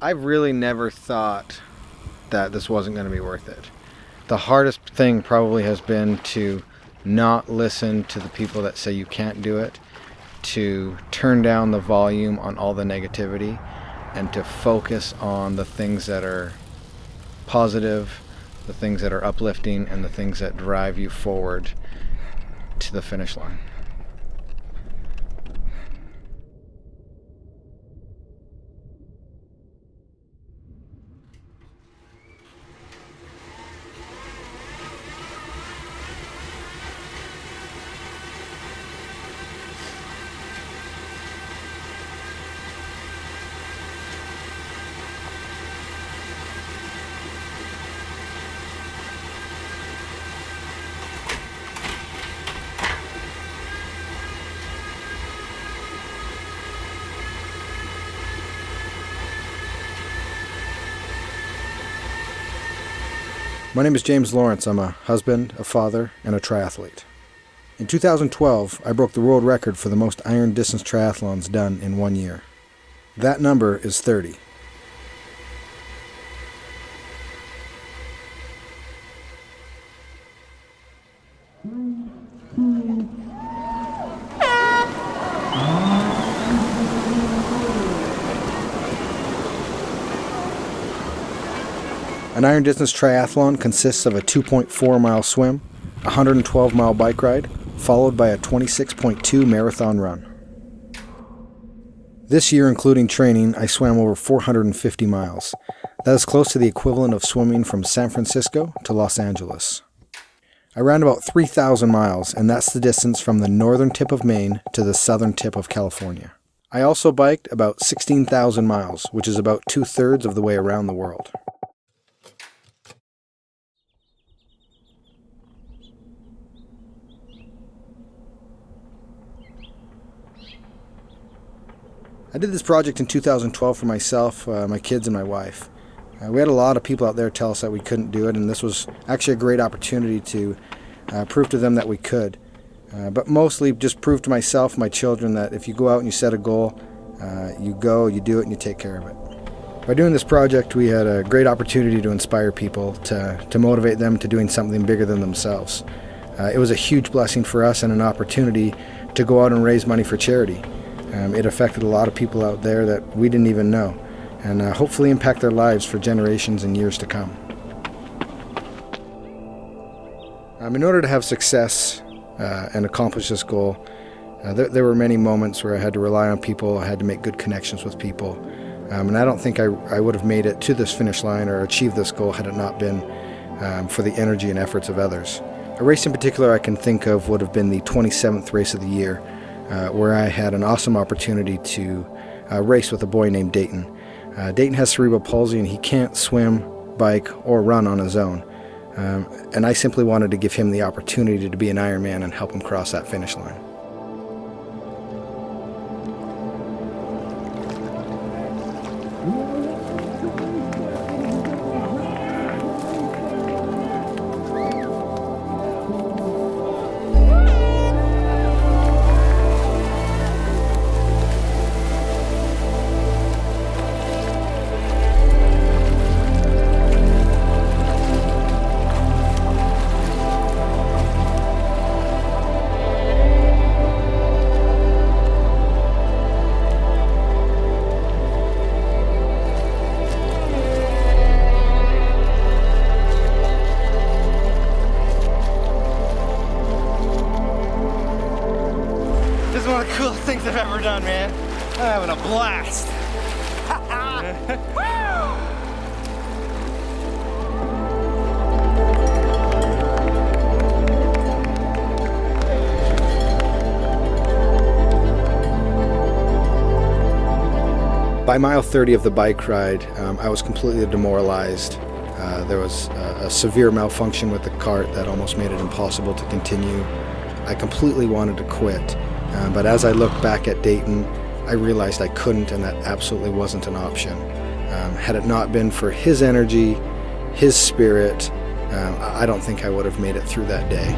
I've really never thought that this wasn't going to be worth it. The hardest thing probably has been to not listen to the people that say you can't do it, to turn down the volume on all the negativity, and to focus on the things that are positive, the things that are uplifting, and the things that drive you forward to the finish line. My name is James Lawrence. I'm a husband, a father, and a triathlete. In 2012, I broke the world record for the most iron distance triathlons done in 1 year. That number is 30. An iron distance triathlon consists of a 2.4 mile swim, a 112 mile bike ride, followed by a 26.2 marathon run. This year, including training, I swam over 450 miles. That is close to the equivalent of swimming from San Francisco to Los Angeles. I ran about 3,000 miles, and that's the distance from the northern tip of Maine to the southern tip of California. I also biked about 16,000 miles, which is about 2/3 of the way around the world. I did this project in 2012 for myself, my kids, and my wife. We had a lot of people out there tell us that we couldn't do it, and this was actually a great opportunity to prove to them that we could. But mostly just prove to myself and my children that if you go out and you set a goal, you go, you do it, and you take care of it. By doing this project, we had a great opportunity to inspire people, to motivate them to doing something bigger than themselves. It was a huge blessing for us and an opportunity to go out and raise money for charity. It affected a lot of people out there that we didn't even know, and hopefully impact their lives for generations and years to come. In order to have success and accomplish this goal, there were many moments where I had to rely on people, I had to make good connections with people, and I don't think I would have made it to this finish line or achieved this goal had it not been for the energy and efforts of others. A race in particular I can think of would have been the 27th race of the year, where I had an awesome opportunity to race with a boy named Dayton. Dayton has cerebral palsy and he can't swim, bike, or run on his own. And I simply wanted to give him the opportunity to be an Ironman and help him cross that finish line. This is one of the coolest things I've ever done, man. I'm having a blast. By mile 30 of the bike ride, I was completely demoralized. There was a severe malfunction with the cart that almost made it impossible to continue. I completely wanted to quit, but as I looked back at Dayton, I realized I couldn't, and that absolutely wasn't an option. Had it not been for his energy, his spirit, I don't think I would have made it through that day.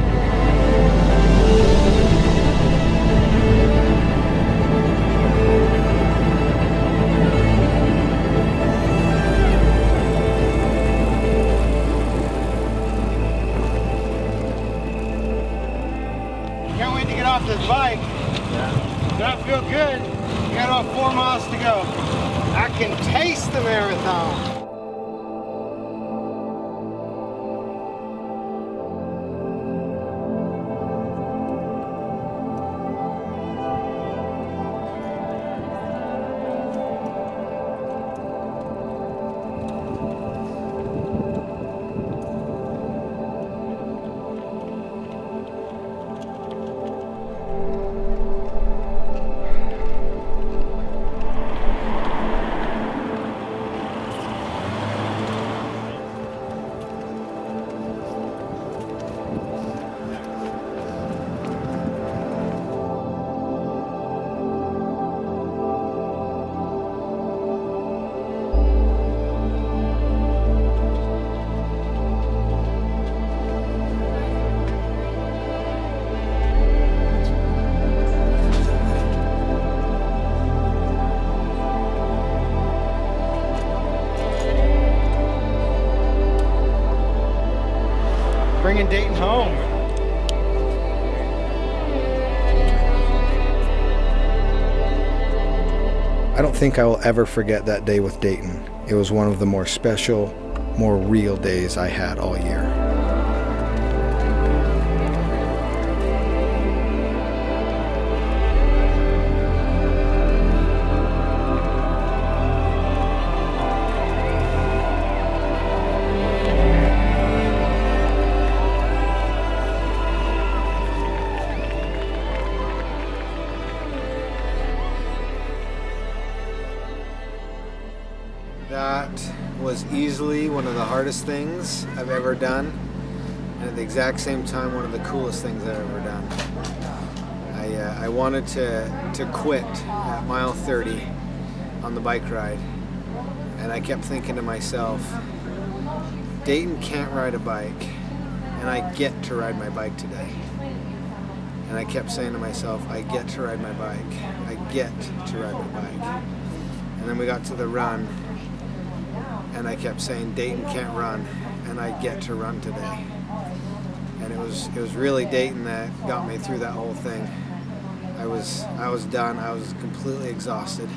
Can't wait to get off this bike. Does that feel good? We got about 4 miles to go. I can taste the marathon. Bringing Dayton home. I don't think I will ever forget that day with Dayton. It was one of the more special, more real days I had all year. That was easily one of the hardest things I've ever done, and at the exact same time one of the coolest things I've ever done. I wanted to quit at mile 30 on the bike ride, and I kept thinking to myself, Dayton can't ride a bike, and I get to ride my bike today. And I kept saying to myself, I get to ride my bike, I get to ride my bike. And then we got to the run, and I kept saying, Dayton can't run, and I get to run today. And it was really Dayton that got me through that whole thing. I was done. I was completely exhausted,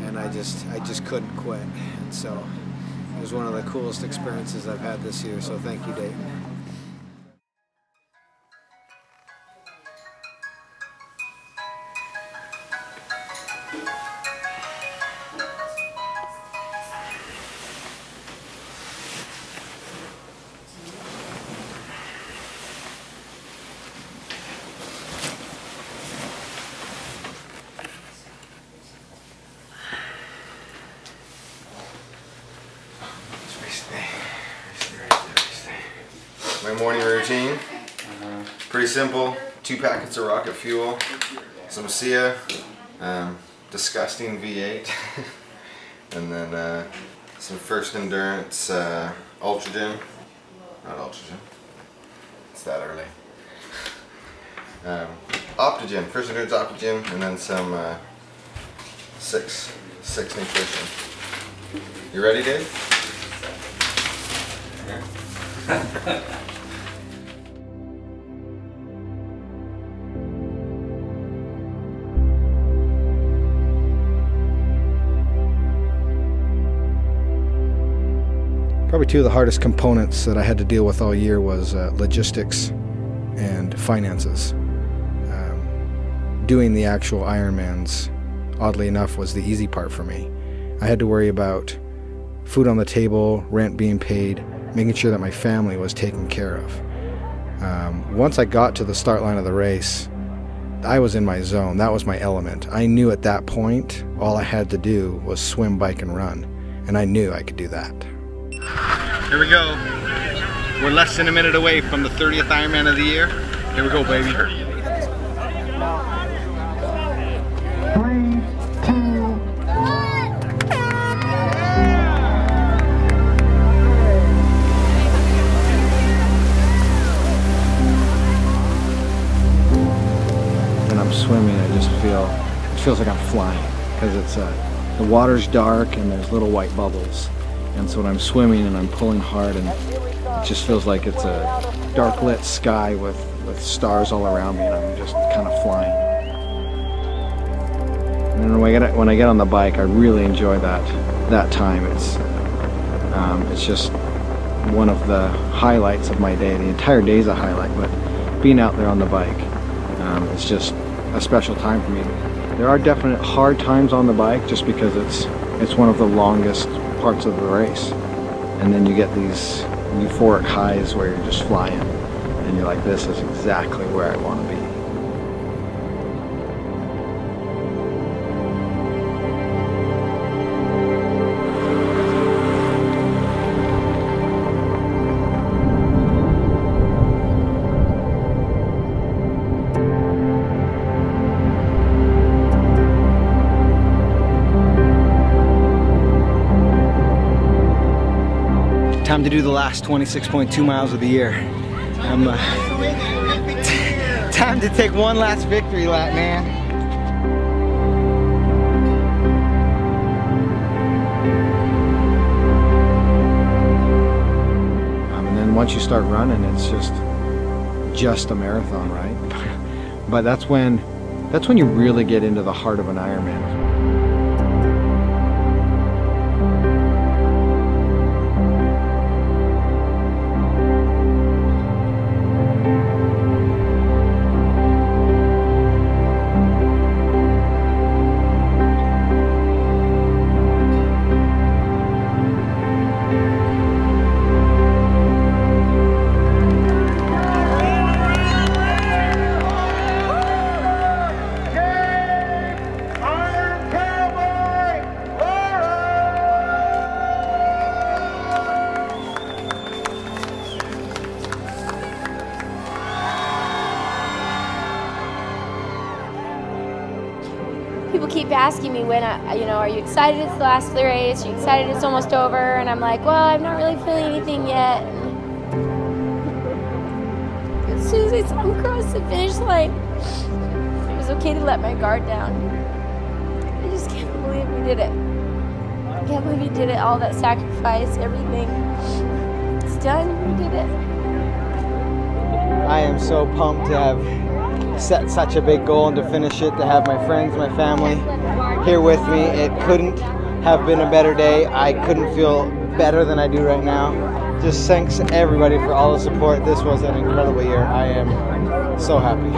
and I just couldn't quit. And so it was one of the coolest experiences I've had this year. So thank you, Dayton. My morning routine, pretty simple. 2 packets of rocket fuel, some Sia, disgusting V8, and then some First Endurance Ultragen. Not Ultragen, it's that early. Optogen, First Endurance Optogen, and then some 6 Nutrition. You ready, Dave? Probably 2 of the hardest components that I had to deal with all year was logistics and finances. Doing the actual Ironmans, oddly enough, was the easy part for me. I had to worry about food on the table, rent being paid, making sure that my family was taken care of. Once I got to the start line of the race, I was in my zone. That was my element. I knew at that point all I had to do was swim, bike, and run, and I knew I could do that. Here we go. We're less than a minute away from the 30th Ironman of the year. Here we go, baby. 3, 2, 1. When I'm swimming, I just it feels like I'm flying, because it's the water's dark and there's little white bubbles, And so when I'm swimming and I'm pulling hard, and it just feels like it's a dark lit sky with stars all around me, and I'm just kind of flying. And then when I get on the bike, I really enjoy that time. It's just one of the highlights of my day. The entire day is a highlight, but being out there on the bike, it's just a special time for me. There are definite hard times on the bike just because it's one of the longest parts of the race. And then you get these euphoric highs where you're just flying and you're like, this is exactly where I want to be. Time to do the last 26.2 miles of the year. Time to take one last victory lap, man. And then once you start running, it's just a marathon, right? But that's when you really get into the heart of an Ironman. People keep asking me when are you excited it's the last of the race? Are you excited it's almost over? And I'm like, well, I'm not really feeling anything yet. And as soon as I saw him cross the finish line, it was okay to let my guard down. I just can't believe we did it. I can't believe he did it, all that sacrifice, everything. It's done, we did it. I am so pumped to have set such a big goal and to finish it, to have my friends, my family here with me. It couldn't have been a better day. I couldn't feel better than I do right now. Just thanks everybody for all the support. This was an incredible year. I am so happy.